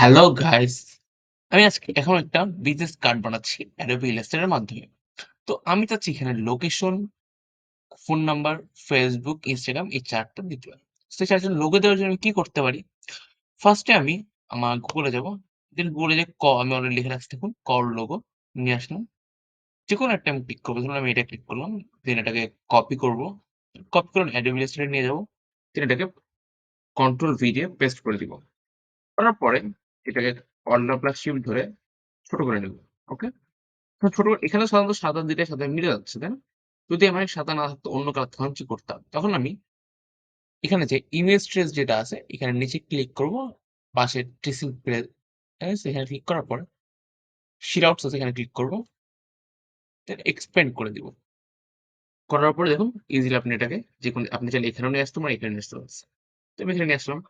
Hello guys! আমি আজকে এখন একটা বিজনেস কার্ড বানাচ্ছি Adobe Illustrator এর মাধ্যমে। তো আমি চাচ্ছি এখানে location, phone number, Facebook, Instagram এই ৪ টা দিতে হবে। তো ৪ টা লোগো দেওয়ার জন্য আমি কি করতে পারি? ফার্স্ট এ আমি আমার Google এ যাবো। দেন Google এ যে আমি অলরেডি লিখে রাখছি দেখুন কর লোগো নিয়ে আসলাম। যেকোনো একটা আমি ক্লিক করব। ধরুন আমি এটা ক্লিক করলাম। দেন এটাকে কপি করব। কপি করে Adobe Illustrator নিয়ে যাবো। দেন এটাকে কন্ট্রোল V দিয়ে পেস্ট করে দিব। করার পরে এটাকে Alt প্লাস শিফট ধরে ছোট করে নেব। ওকে? তো ছোট এখানে সাধারণত সাদা দিলে সাদা মিলে যাচ্ছে, তাই না? যদি আমার সাদা না থাকতো অন্য কালার তখন কি করতাম? তখন আমি এখানে যে ইমেজ ট্রেস যেটা আছে এখানে নিচে ক্লিক করব। পাশে ট্রেসিং প্লেস আছে এখানে ক্লিক করার পর শিট আউটস আছে এখানে ক্লিক করব। দেন এক্সপ্যান্ড করে দিব। করার পরে দেখুন ইজিলি আপনি এটাকে যেকোনো আপনি চাইলে এখানেও নিয়ে আসতে পারেন, এখানে নিয়ে আসতে পারছেন। তো আমি এখানে নিয়ে আসলাম।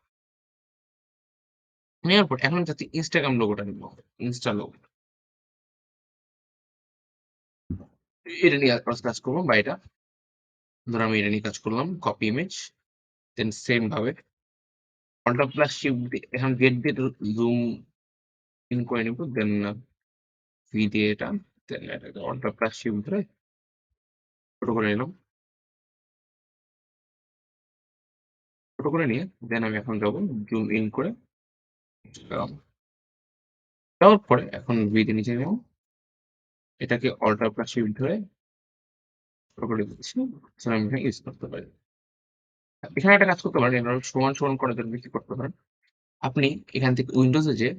নেওয়ার পর এখন চাচ্ছি Instagram লোগোটা নিব। Insta logo. এটা নিয়ে কাজ করব বা এটা ধরুন আমি এটা নিয়ে কাজ করলাম। কপি ইমেজ দেন সেম ভাবে কন্ট্রোল প্লাস শিফট দিয়ে এখন গেট দিয়ে জুম ইন করে নিব। দেন ভি দিয়ে এটা দেন এটাকে কন্ট্রোল প্লাস শিফট ধরে ছোট করে নিলাম। ছোট করে নিয়ে দেন আমি এখন যাব জুম ইন করে গেলাম। যাওয়ার পরে এখন ভি দিয়ে নিচে নেব। এটাকে অল্টার প্লাস শিফট ধরে ছোট করে দিচ্ছি। আমি এখানে ইউজ করতে পারি। এখানে একটা কাজ করতে পারেন, এবার সমান সমান করার জন্য কি করতে পারেন? আপনি এখান থেকে উইন্ডোজে যে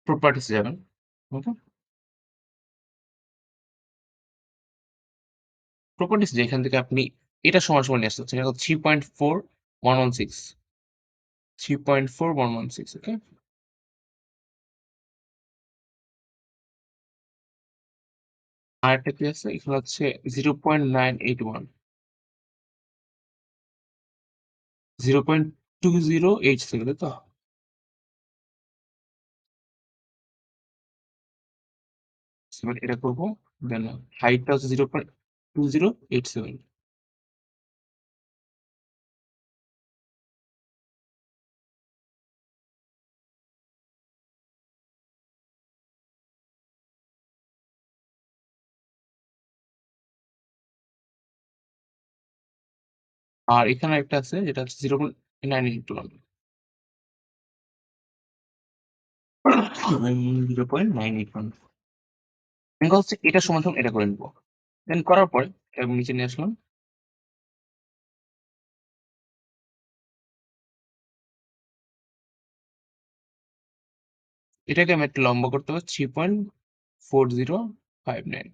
প্রপার্টিস যাবেন। ওকে? প্রপার্টিস যে এখান থেকে আপনি এটা সমান সমান নিয়ে আসতে হচ্ছে। এটা 3.4116 3.4116 ওকে? আরেকটা কি আছে? এখানে হচ্ছে 0.981 0.20 ছিল, তাই তো? এবার এটা করব। দেন হাইটটা হচ্ছে 0.2087। আর এখানে একটা আছে যেটা হচ্ছে 0.981 0.981 হচ্ছে এটা সমান সমান এটা করে নিব। দেন করার পরে এটা নিচে নিয়ে আসলাম। এটাকে আমি একটু লম্বা করতে হবে 3.4059।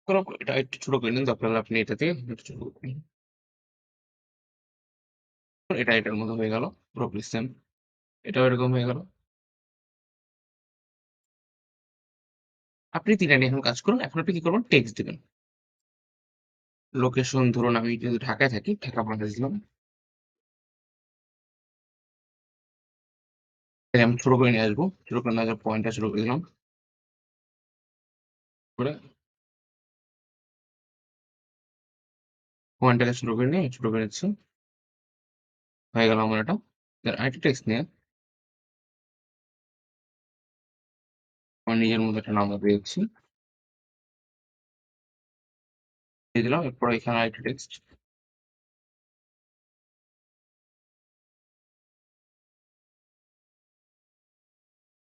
করার পর এটা একটু ছোট করে নিন, দরকার হলে আপনি এটা থেকে একটু ছোট করে নিন। এটা এটার মতো হয়ে গেল পুরোপুরি সেম। এটাও এরকম হয়ে গেল। আপনি ৩ টা নিয়ে এখন কাজ করুন। এখন আপনি কি করবেন? টেক্সট দিবেন। লোকেশন ধরুন আমি যদি ঢাকায় থাকি, ঢাকা বাংলাদেশ দিলাম। তাহলে আমি ছোট করে নিয়ে আসবো। ছোট করে নিয়ে আসার পয়েন্টটা ছোট করে দিলাম। করে পয়েন্টটাকে ছোট করে নিয়ে ছোট করে নিচ্ছি। হয়ে গেল আমার এটা। দেন আরেকটা টেক্সট নিয়ে আমার নিজের মতো একটা নাম্বার দিয়ে দিচ্ছি। দিয়ে দিলাম। এরপর এখানে আরেকটা টেক্সট।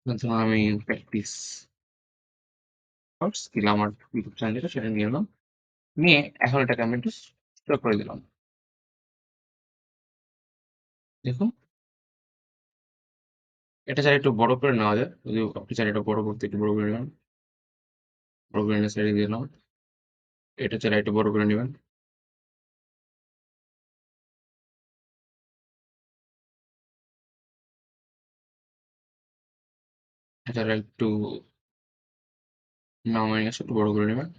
ধরুন আমি প্র্যাকটিস স্কিল আমার ইউটিউব চ্যানেল যেটা সেটা নিয়ে এলাম। নিয়ে এখন এটাকে আমি একটু ছোট করে দিলাম। দেখুন এটা চাইলে একটু বড় করে নেওয়া যায়। যদি আপনি চাইলে এটা বড় করতে একটু বড় করে নেবেন। বড় করে নিয়ে সাইডে দিয়ে দিলাম। এটা চাইলে একটু বড় করে নেবেন। এটা চাইলে একটু নামিয়ে নিয়ে এসে একটু বড় করে নেবেন।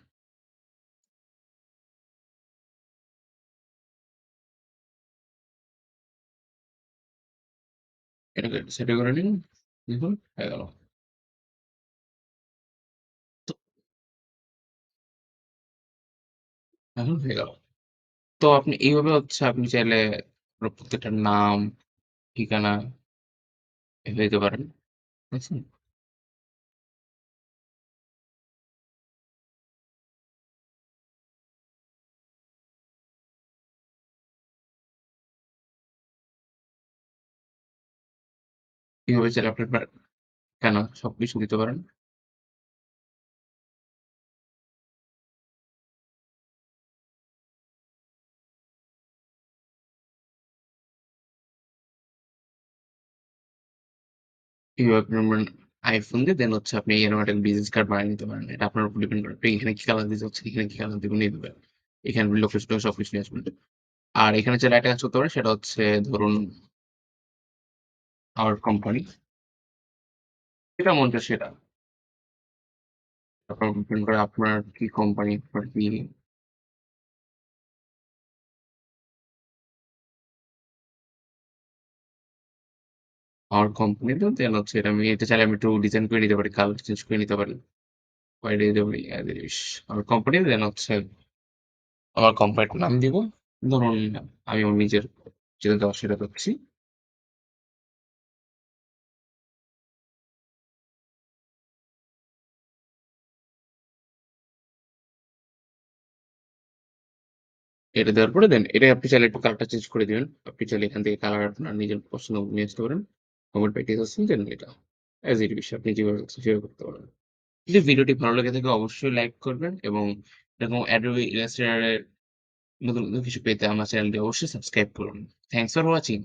এটাকে সেট করে নিন। দেখুন হয়ে গেল। তো এখন হয়ে গেল। তো আপনি এইভাবে হচ্ছে আপনি চাইলে প্রত্যেকটার নাম, ঠিকানা এভাবে দিতে পারেন। বুঝছেন? এভাবে চাইলে আপনার ঠিকানা সবকিছু দিতে পারেন। এভাবে আপনার iPhone দিয়ে দেন হচ্ছে আপনি এরকম একটা বিজনেস কার্ড বানিয়ে নিতে পারেন। এটা আপনার উপর ডিপেন্ড করে। আপনি এখানে কি কালার দিতে চাচ্ছেন, এখানে কি কালার দিবেন এই দিবেন। এখানে লোকেশন সবকিছু নিয়ে আসবেন। আর এখানে চাইলে একটা কাজ করতে পারেন সেটা হচ্ছে ধরুন our কোম্পানি। যেটা মন চায় সেটা। আপনার ডিপেন্ড করে আপনার কি কোম্পানি, আপনার কি our কোম্পানি দেন হচ্ছে এটা আমি এটা চাইলে আমি একটু ডিজাইন করে নিতে পারি, কালার চেঞ্জ করে নিতে পারি। হোয়াইট দিয়ে দেবো আমার কোম্পানি দেন হচ্ছে আমার কোম্পানির নাম দিব। ধরুন আমি আমার নিজের যেটা দেওয়া সেটা দিচ্ছি। এটা দেওয়ার পরে দেন এটা আপনি চাইলে একটু কালারটা চেঞ্জ করে দিবেন। আপনি চাইলে এখান থেকে কালার আপনার নিজের পছন্দ মতো নিয়ে আসতে পারেন। কমেন্ট প্যাকেজ আছে দেন এটা। অ্যাজ ইট উইশ আপনি যেভাবে ইচ্ছা সেভাবে করতে পারেন। যদি ভিডিওটি ভালো লেগে থাকে অবশ্যই লাইক করবেন এবং এরকম Adobe Illustrator এর নতুন, নতুন কিছু পেতে আমার চ্যানেলটি অবশ্যই সাবস্ক্রাইব করুন। Thanks for watching.